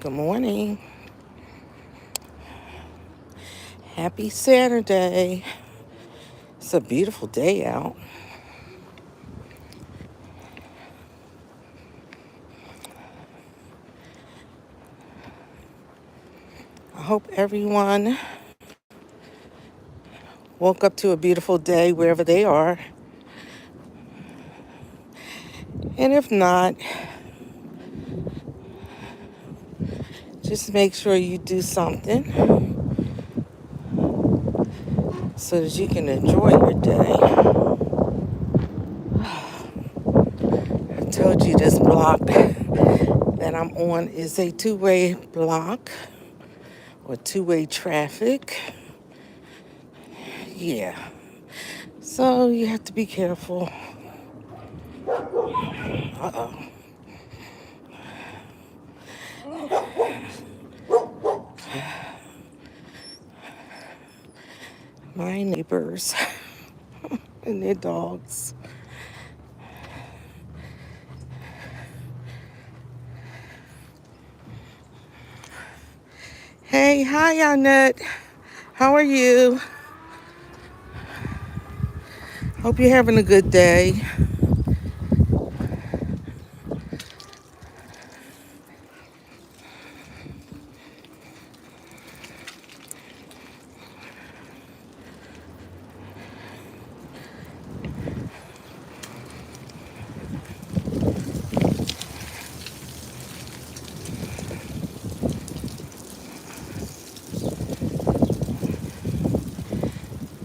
Good morning. Happy Saturday. It's a beautiful day out. I hope everyone woke up to a beautiful day wherever they are. And if not, just make sure you do something so that you can enjoy your day. I told you this block that I'm on is a two-way block or two-way traffic. Yeah. So you have to be careful. Uh-oh. My neighbors and their dogs. Hey, hi, Annette. How are you? Hope you're having a good day.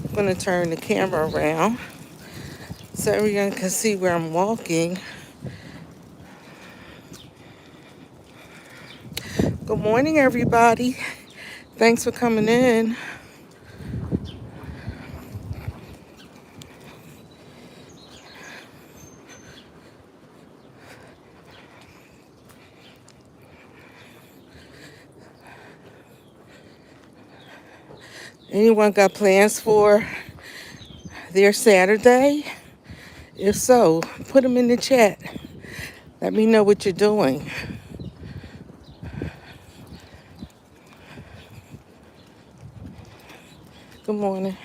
I'm going to turn the camera around so everyone can see where I'm walking. Good morning, everybody. Thanks for coming in. Anyone got plans for their Saturday? If so, put them in the chat. Let me know what you're doing. Good morning.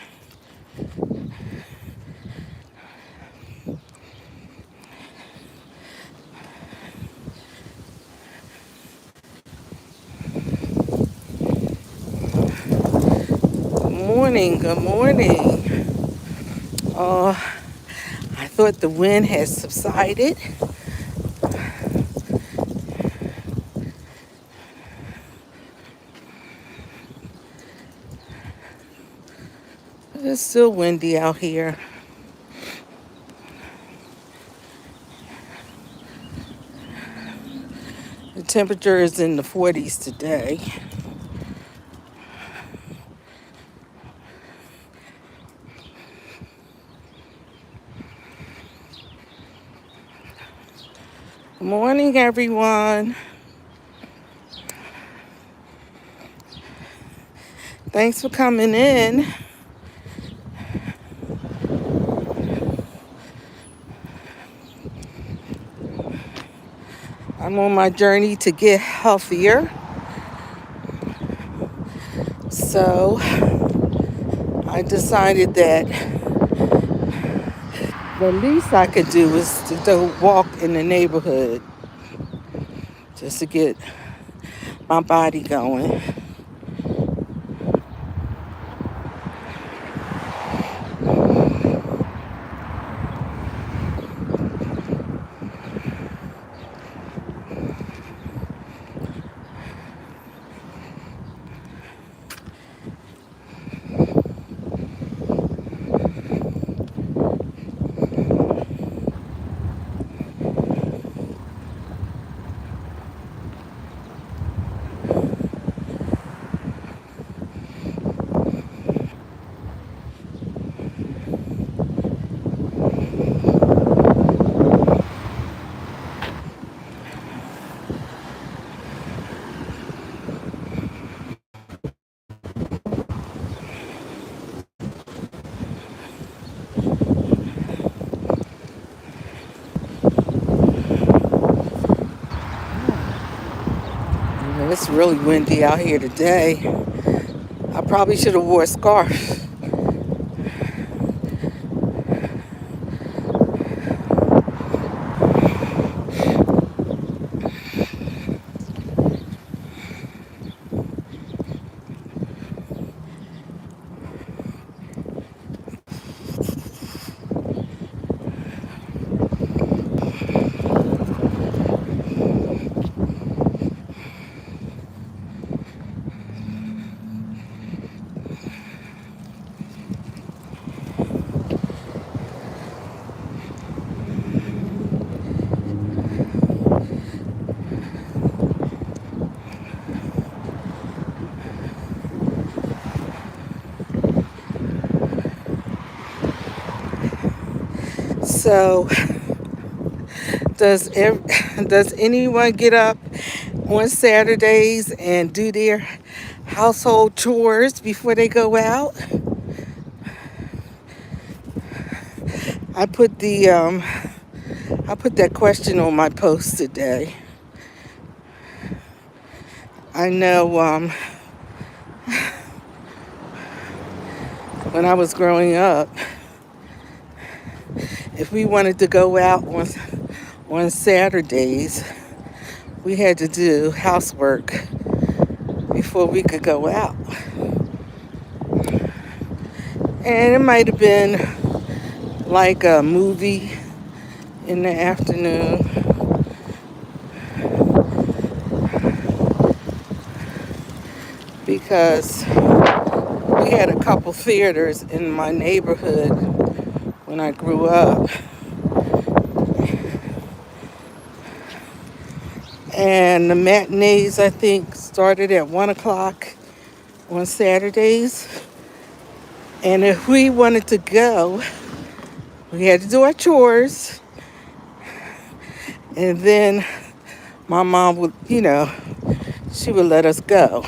Good morning. Good morning. Uh, I thought the wind had subsided. It's still windy out here. The temperature is in the 40s today. Good morning, everyone. Thanks for coming in. I'm on my journey to get healthier. So I decided that the least I could do is to go walk in the neighborhood just to get my body going. it's really windy out here today. I probably should have wore a scarf. So, does anyone get up on Saturdays and do their household chores before they go out? I put that question on my post today. I know when I was growing up, if we wanted to go out on Saturdays, we had to do housework before we could go out. And it might have been like a movie in the afternoon. Because we had a couple theaters in my neighborhood when I grew up. And the matinees, I think, started at 1 o'clock on Saturdays. And if we wanted to go, we had to do our chores. And then my mom would, she would let us go.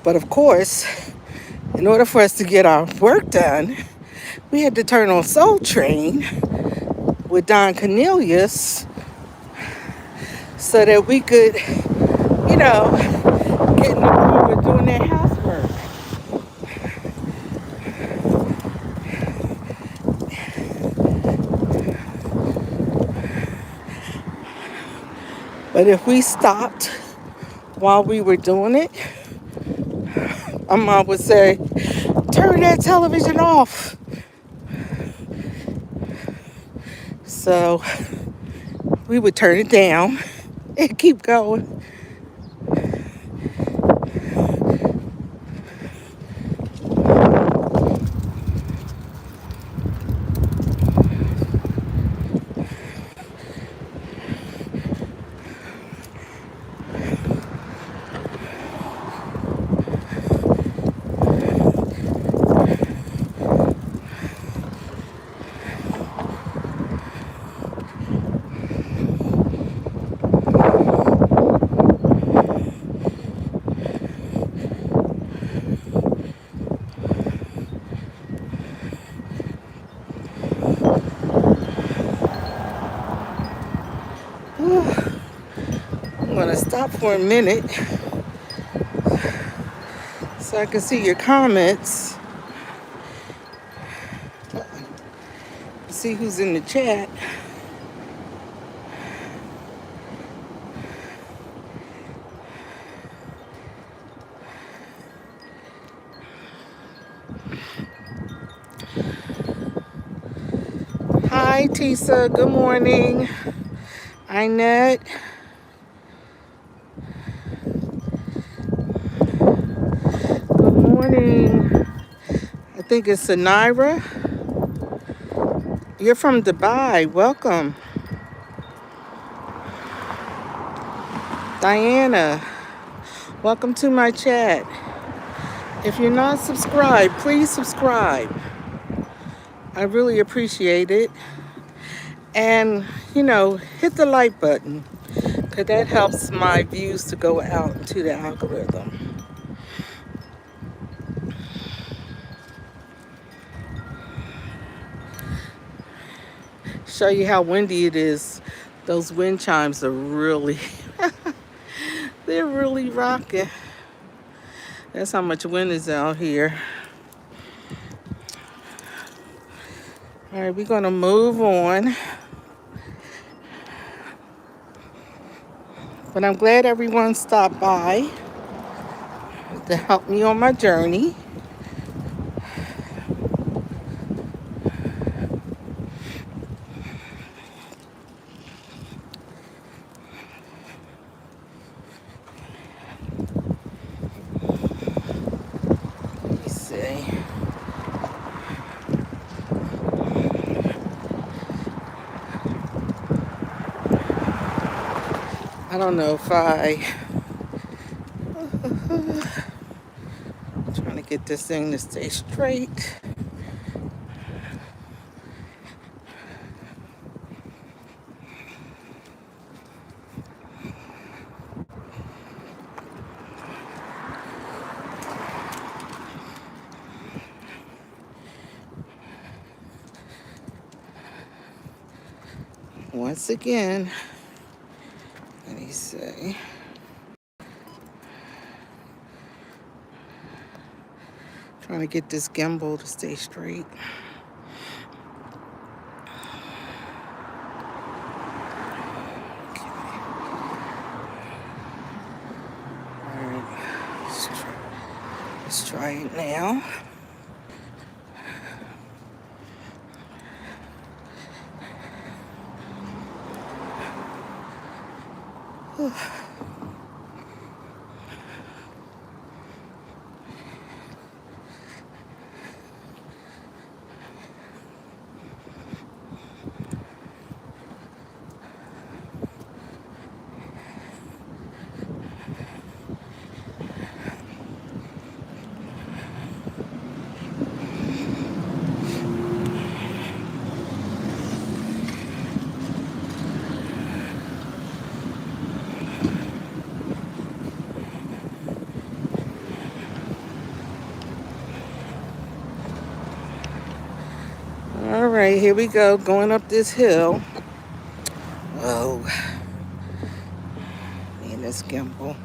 But of course, in order for us to get our work done, we had to turn on Soul Train with Don Cornelius so that we could, get in the room with doing their housework. But if we stopped while we were doing it, my mom would say, "Turn that television off." So we would turn it down and keep going. I'm gonna stop for a minute so I can see your comments. See who's in the chat. Hi, Tisa. Good morning. Inette. Good morning. I think it's Sanira. You're from Dubai. Welcome. Diana. Welcome to my chat. If you're not subscribed, please subscribe. I really appreciate it. And, hit the like button, because that helps my views to go out into the algorithm. show you how windy it is. Those wind chimes are really, they're really rocking. That's how much wind is out here. All right, we're gonna move on. But I'm glad everyone stopped by to help me on my journey. Let me see. I don't know if I'm trying to get this thing to stay straight. Once again, let me see. Trying to get this gimbal to stay straight. Let's try it now. Whew. All right, here we go, going up this hill. Oh, man, this gimbal.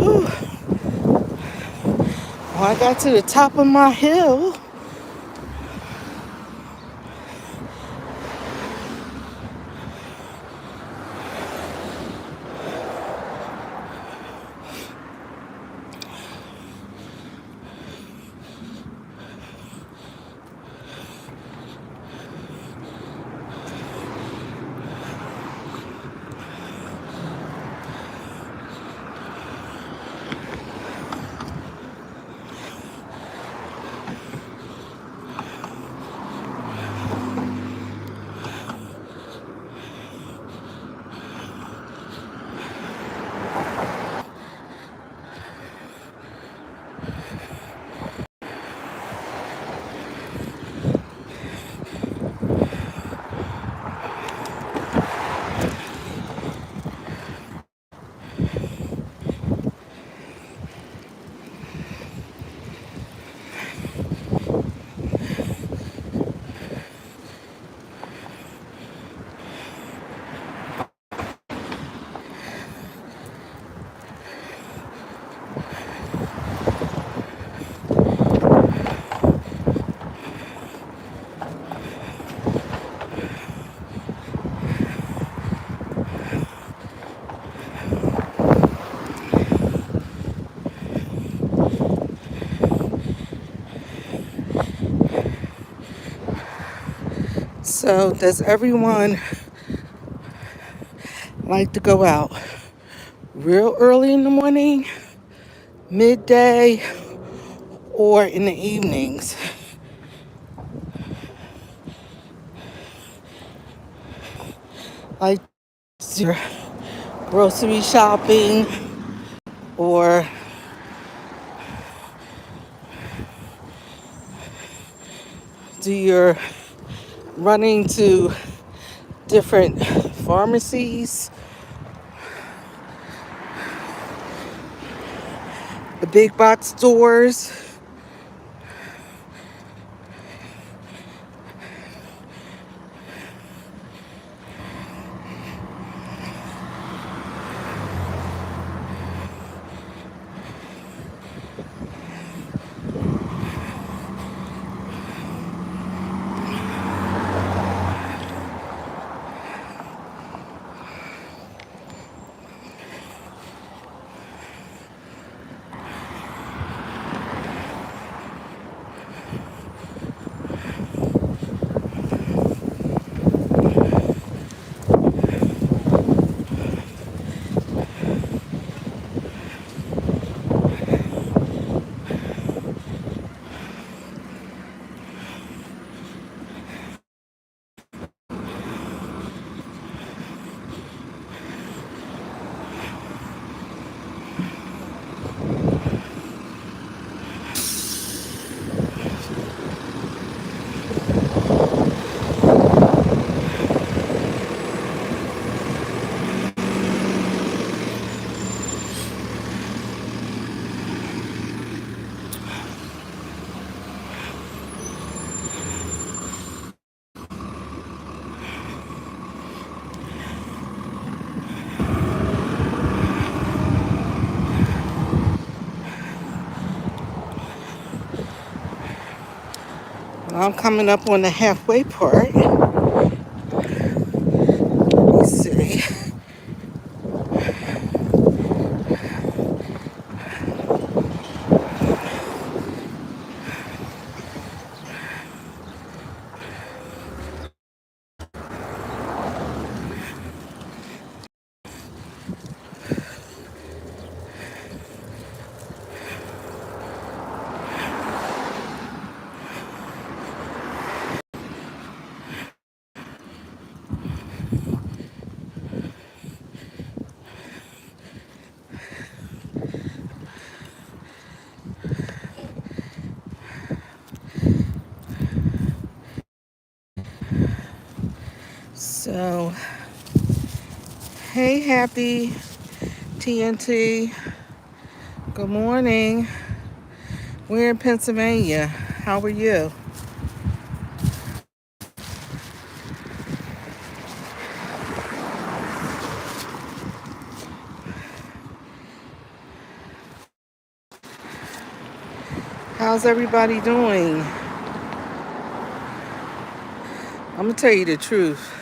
Whew. Well, I got to the top of my hill. So, does everyone like to go out real early in the morning, midday, or in the evenings? Like your grocery shopping, or do your running to different pharmacies, the big box stores? I'm coming up on the halfway part. Let me see. So, hey, happy TNT. Good morning. We're in Pennsylvania. How are you? How's everybody doing? I'm gonna tell you the truth.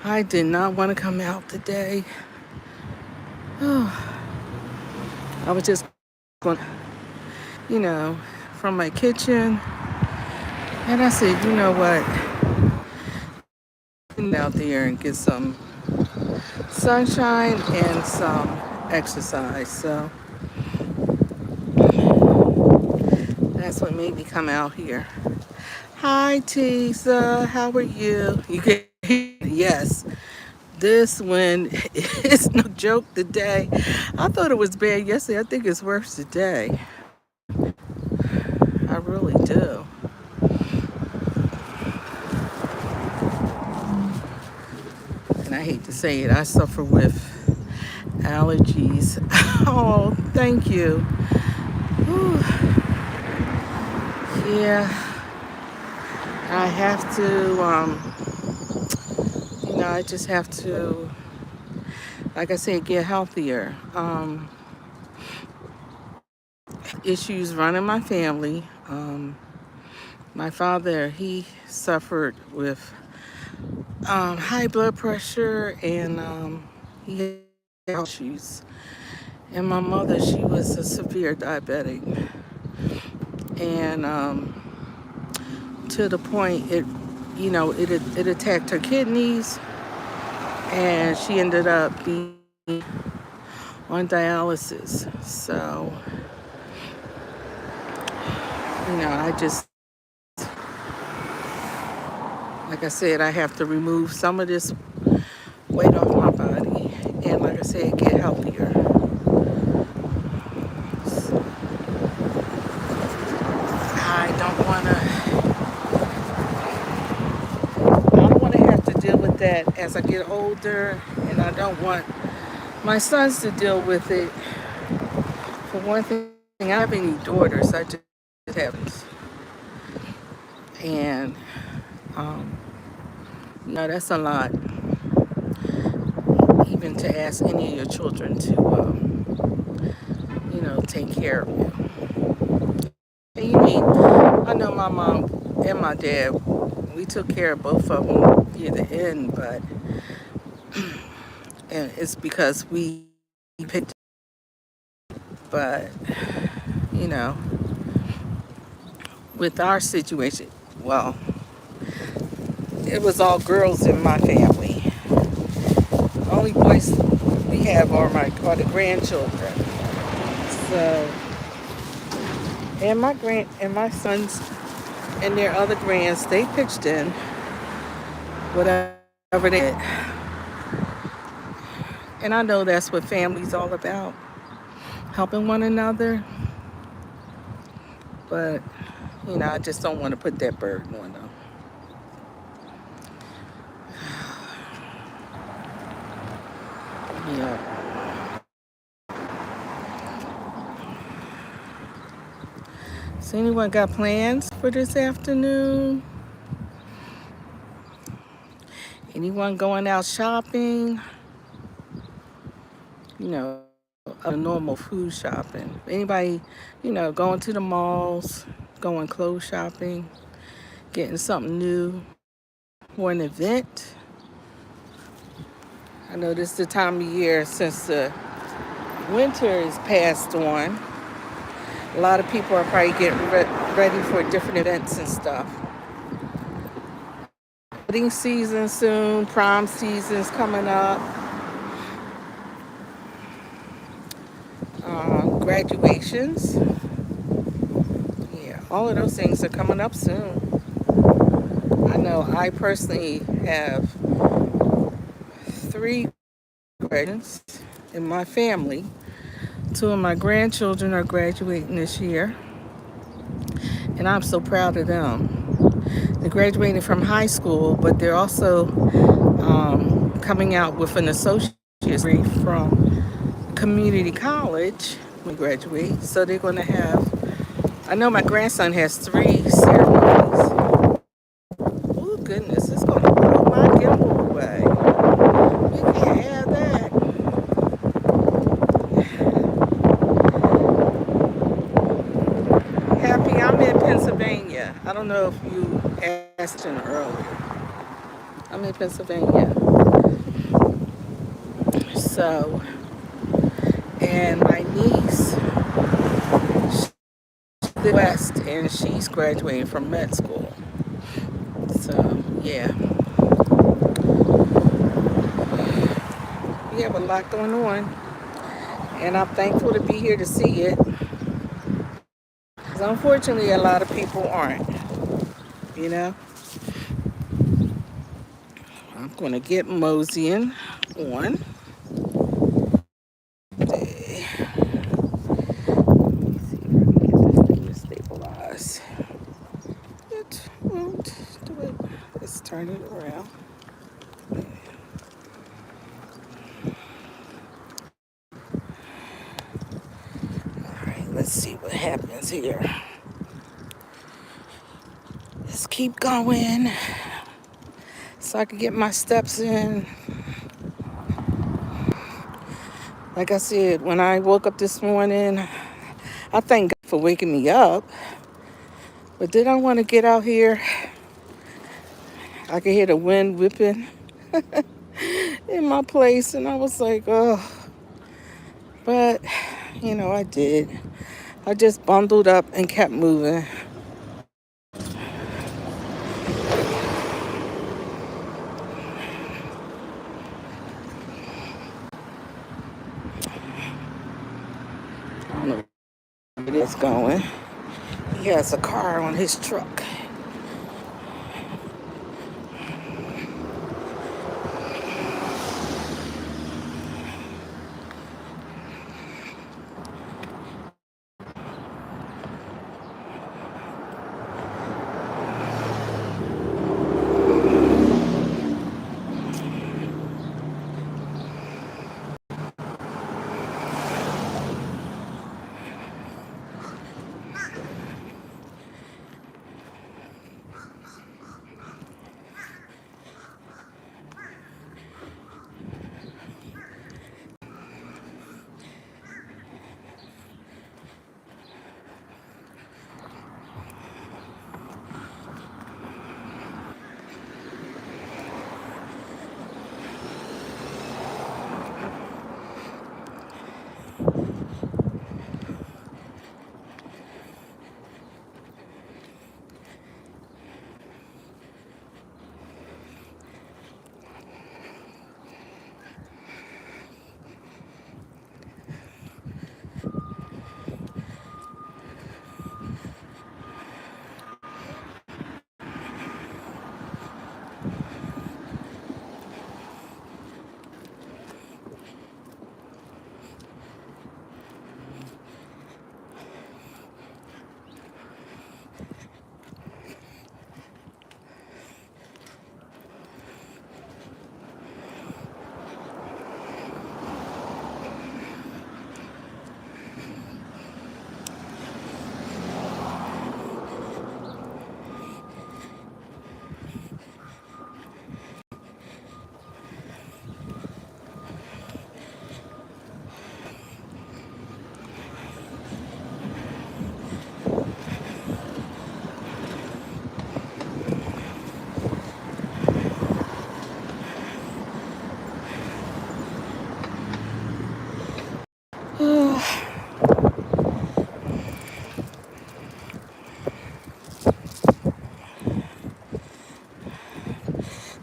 I did not want to come out today. I was just going, from my kitchen, and I said, you know what? Get out there and get some sunshine and some exercise. So that's what made me come out here. Hi, Tisa. How are you? You can yes. This one is no joke today. I thought it was bad yesterday. I think it's worse today. I really do. And I hate to say it, I suffer with allergies. Oh, thank you. Whew. Yeah, I have to, I just have to, like I said, get healthier. Issues running my family. My father, he suffered with high blood pressure, and he had health issues. And my mother, she was a severe diabetic, and to the point it it attacked her kidneys, and she ended up being on dialysis. So, I just, like I said, I have to remove some of this weight off my body, and like I said, get healthier. So I don't want to have to deal with that as I get older, and I don't want my sons to deal with it. For one thing, I don't have any daughters. I just have, and that's a lot. Even to ask any of your children to, take care of you. And I know my mom and my dad, we took care of both of them near the end, but and it's because we picked. But with our situation, well, it was all girls in my family. The only boys we have are the grandchildren. So, and my sons and their other grands, they pitched in whatever they did. And I know that's what family's all about, helping one another. But, I just don't want to put that burden on them. Yeah. So anyone got plans for this afternoon? Anyone going out shopping? A normal food shopping. Anybody, going to the malls, going clothes shopping, getting something new for an event? I know this is the time of year since the winter is passed on. A lot of people are probably getting ready for different events and stuff. Wedding season soon, prom season's coming up. Graduations. Yeah, all of those things are coming up soon. I know I personally have 3 graduations in my family. 2 of my grandchildren are graduating this year, and I'm so proud of them. They're graduating from high school, but they're also coming out with an associate's degree from community college when we graduate. So they're going to have, I know my grandson has 3 ceremonies. Oh goodness, it's going to blow my gimbal away. We can't have that. Happy, I'm in Pennsylvania. I don't know if you asked him earlier. I'm in Pennsylvania. So, and my niece, she's the West, and she's graduating from med school. So, yeah. We have a lot going on, and I'm thankful to be here to see it. Because unfortunately, a lot of people aren't, I'm going to get moseying on. It won't do it. Let's turn it around. Alright, let's see what happens here. Let's keep going so I can get my steps in. Like I said, when I woke up this morning, I thank God for waking me up. But then I want to get out here. I could hear the wind whipping in my place, and I was like, oh. But, I did. I just bundled up and kept moving. is going. He has a car on his truck.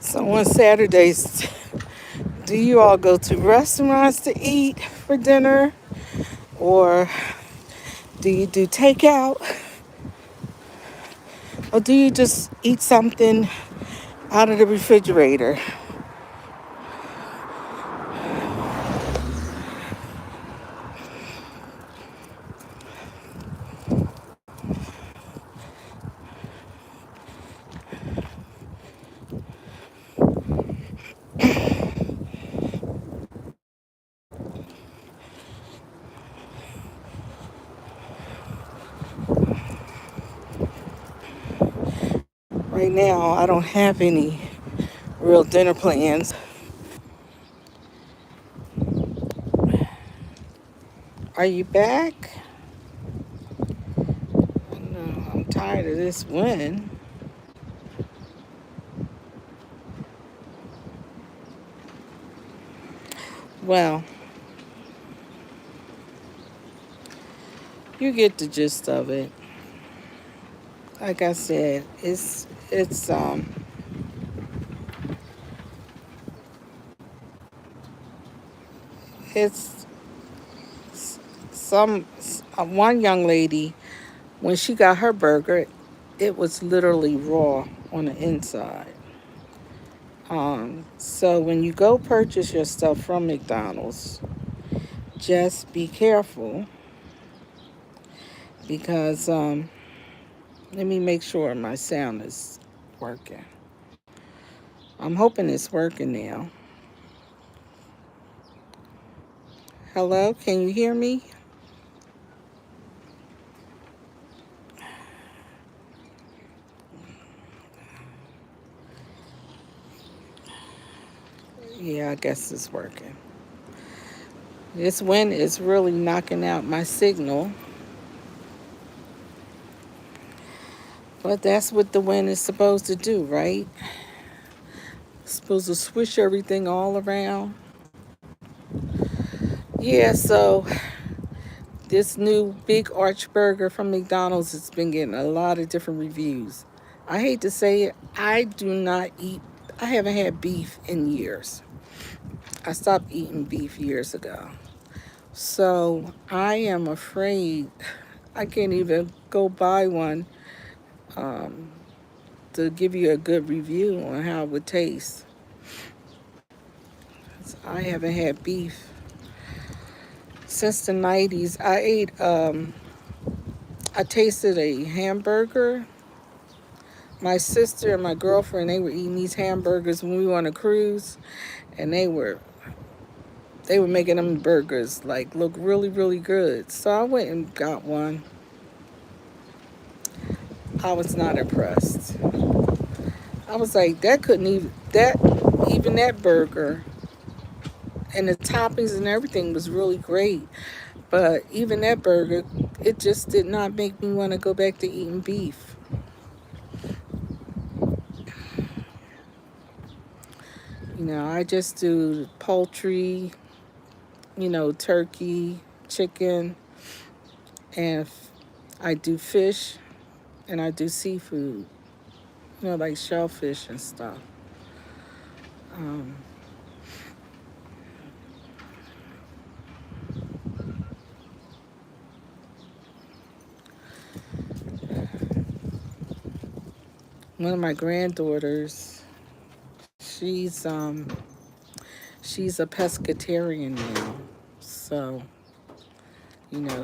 So on Saturdays, do you all go to restaurants to eat for dinner? Or do you do takeout? Or do you just eat something out of the refrigerator? Right now, I don't have any real dinner plans. Are you back? No, I'm tired of this wind. Well, you get the gist of it. Like I said, it's some one young lady, when she got her burger, it was literally raw on the inside. So when you go purchase your stuff from McDonald's, just be careful because let me make sure my sound is working. I'm hoping it's working now. Hello, can you hear me? Yeah, I guess it's working. This wind is really knocking out my signal, but that's what the wind is supposed to do, right? It's supposed to swish everything all around. Yeah, so this new big arch burger from McDonald's has been getting a lot of different reviews. I hate to say it, I haven't had beef in years. I stopped eating beef years ago. So I am afraid I can't even go buy one to give you a good review on how it would taste. I haven't had beef since the 90s. I tasted a hamburger. My sister and my girlfriend, they were eating these hamburgers when we were on a cruise, and they were making them burgers like look really, really good. So I went and got one. I was not impressed. I was like, that burger and the toppings and everything was really great. But even that burger, it just did not make me want to go back to eating beef. I just do poultry, turkey, chicken, and I do fish and I do seafood, like shellfish and stuff. Um, One of my granddaughters, she's she's a pescatarian now, so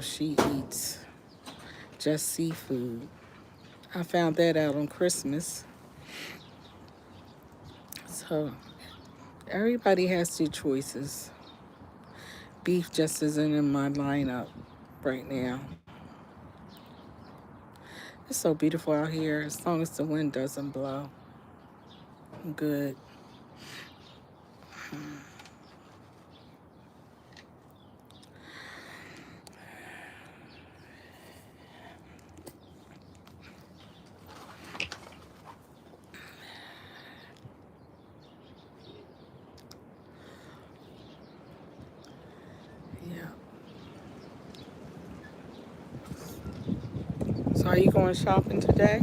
she eats just seafood. I found that out on Christmas. So everybody has two choices. Beef just isn't in my lineup right now. It's so beautiful out here. As long as the wind doesn't blow, I'm good. Yeah. So are you going shopping today?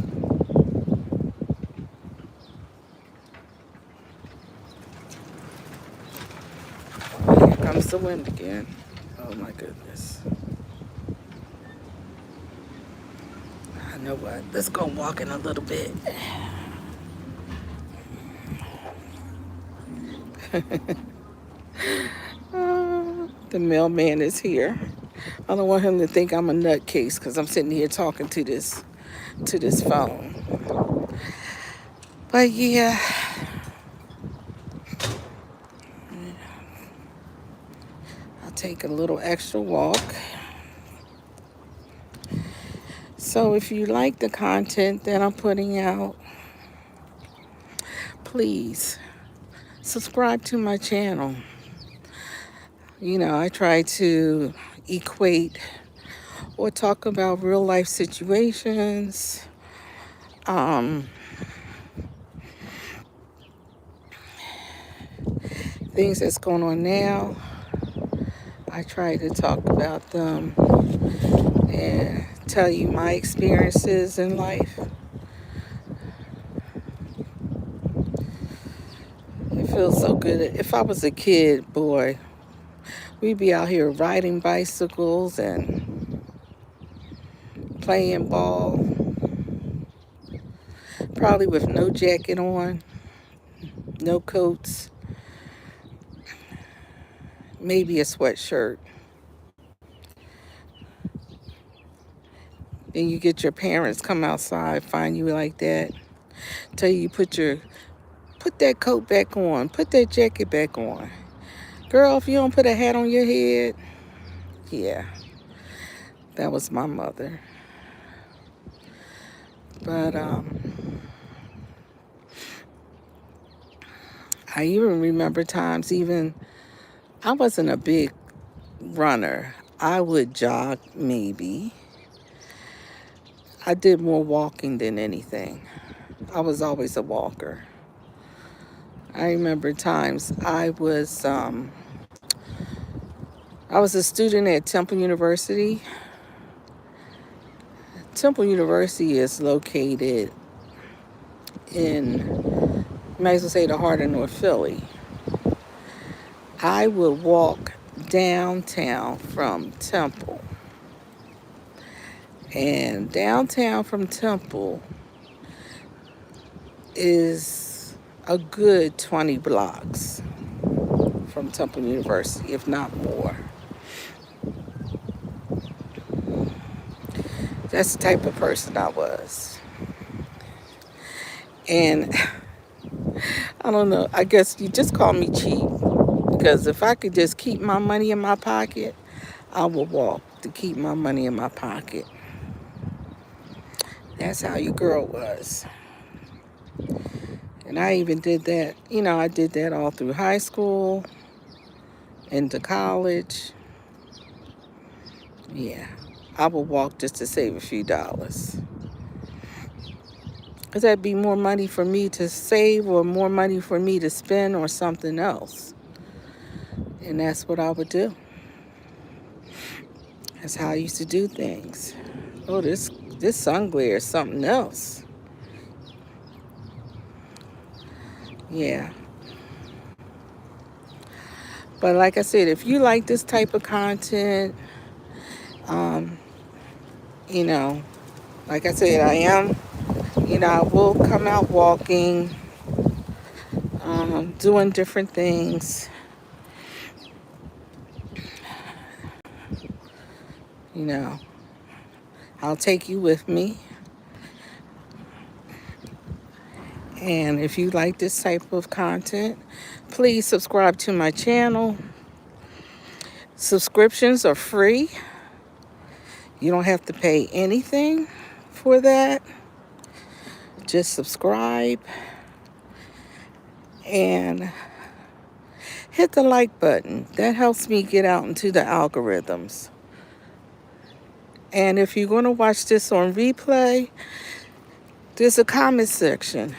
Here comes the wind again. Oh my goodness. I know what. Let's go walking a little bit. The mailman is here. I don't want him to think I'm a nutcase because I'm sitting here talking to this phone. But yeah, I'll take a little extra walk. So if you like the content that I'm putting out, please subscribe to my channel. I try to equate or talk about real life situations, things that's going on now. I try to talk about them and tell you my experiences in life. It feels so good. If I was a kid, boy, we'd be out here riding bicycles and playing ball, probably with no jacket on, no coats, maybe a sweatshirt. Then you get your parents come outside, find you like that, tell you put that coat back on, put that jacket back on. Girl, if you don't put a hat on your head, yeah, that was my mother. But I even remember times, I wasn't a big runner. I would jog maybe. I did more walking than anything. I was always a walker. I remember times I was a student at Temple University. Temple University is located in, might as well say, the heart of North Philly. I would walk downtown from Temple And downtown from Temple is a good 20 blocks from Temple University, if not more. That's the type of person I was. And I don't know, I guess you just call me cheap. Because if I could just keep my money in my pocket, I will walk to keep my money in my pocket. That's how your girl was. And I even did that, I did that all through high school, into college. Yeah, I will walk just to save a few dollars. Because that'd be more money for me to save or more money for me to spend or something else. And that's what I would do. That's how I used to do things. Oh, this sun glare is something else. Yeah. But like I said, if you like this type of content, you know, like I said, I will come out walking, doing different things. I'll take you with me. And if you like this type of content, please subscribe to my channel. Subscriptions are free. You don't have to pay anything for that. Just subscribe and hit the like button. That helps me get out into the algorithms. And if you're going to watch this on replay, there's a comment section.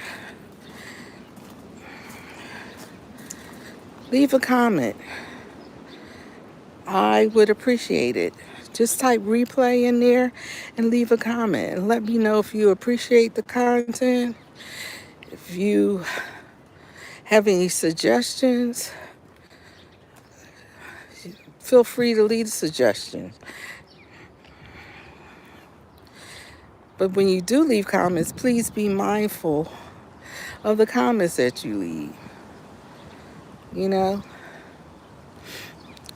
Leave a comment. I would appreciate it. Just type replay in there and leave a comment and let me know if you appreciate the content. If you have any suggestions, feel free to leave suggestions. But when you do leave comments, please be mindful of the comments that you leave.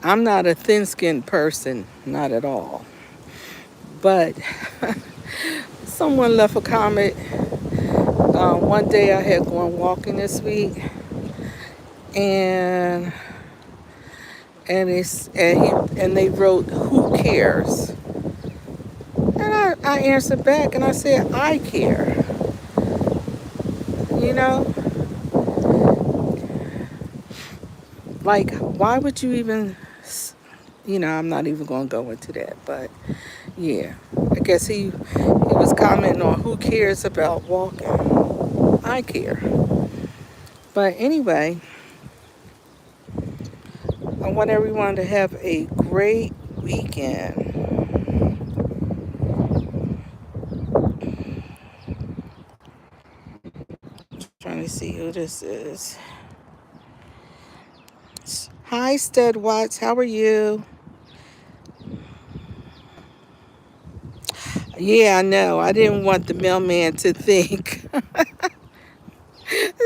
I'm not a thin-skinned person, not at all. But someone left a comment. One day I had gone walking this week, and they wrote, "Who cares?" And I answered back, and I said, "I care." Like, why would you even? I'm not even going to go into that, but yeah, I guess he was commenting on who cares about walking. I care. But anyway, I want everyone to have a great weekend. Trying to see who this is. Hi, Stead Watts. How are you? Yeah, I know. I didn't want the mailman to think. I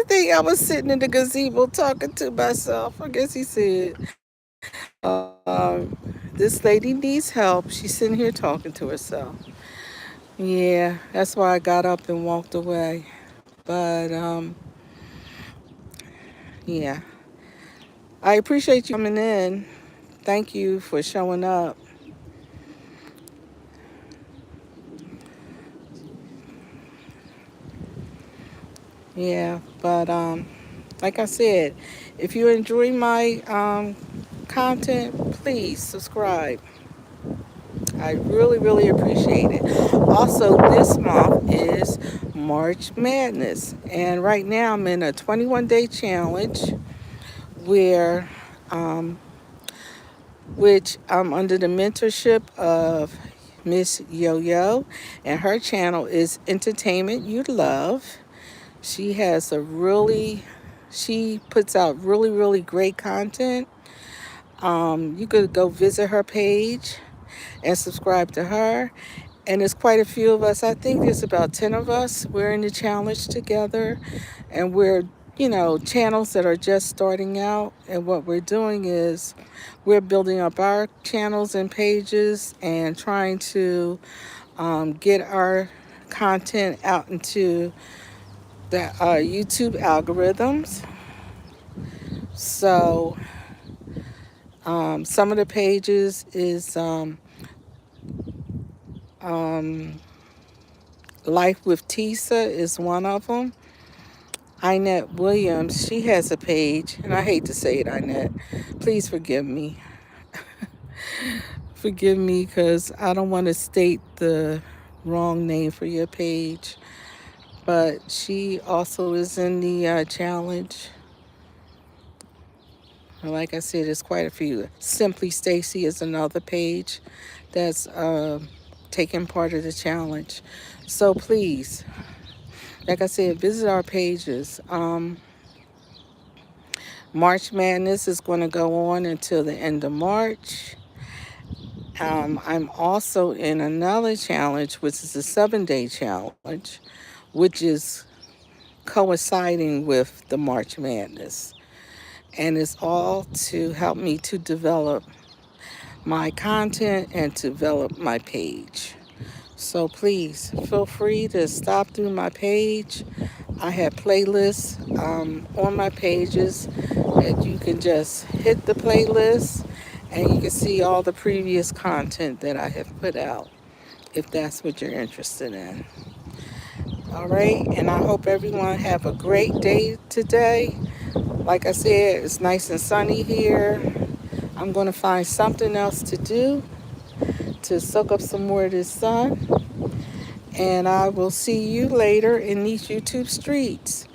think I was sitting in the gazebo talking to myself. I guess he said, this lady needs help. She's sitting here talking to herself. Yeah, that's why I got up and walked away. But, yeah. I appreciate you coming in. Thank you for showing up. Yeah, but like I said, if you enjoy my content, please subscribe. I really, really appreciate it. Also, this month is March Madness. And right now I'm in a 21-day challenge where, which I'm under the mentorship of Miss Yo-Yo. And her channel is Entertainment You Love. She puts out really, really great content. You could go visit her page and subscribe to her. And there's quite a few of us. I think there's about 10 of us. We're in the challenge together, and we're, channels that are just starting out. And what we're doing is we're building up our channels and pages and trying to get our content out into the YouTube algorithms. So some of the pages is Life with Tisa is one of them. Inette Williams, she has a page, and I hate to say it, Inette. Please forgive me. Forgive me because I don't want to state the wrong name for your page. But she also is in the challenge. And like I said, there's quite a few. Simply Stacy is another page that's taking part of the challenge. So please, like I said, visit our pages. March Madness is going to go on until the end of March. I'm also in another challenge, which is a 7-day challenge, which is coinciding with the March Madness. And it's all to help me to develop my content and to develop my page. So please feel free to stop through my page. I have playlists on my pages that you can just hit the playlist and you can see all the previous content that I have put out if that's what you're interested in. All right, and I hope everyone have a great day today. Like I said, it's nice and sunny here. I'm going to find something else to do to soak up some more of this sun. And I will see you later in these YouTube streets.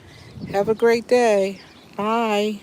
Have a great day. Bye.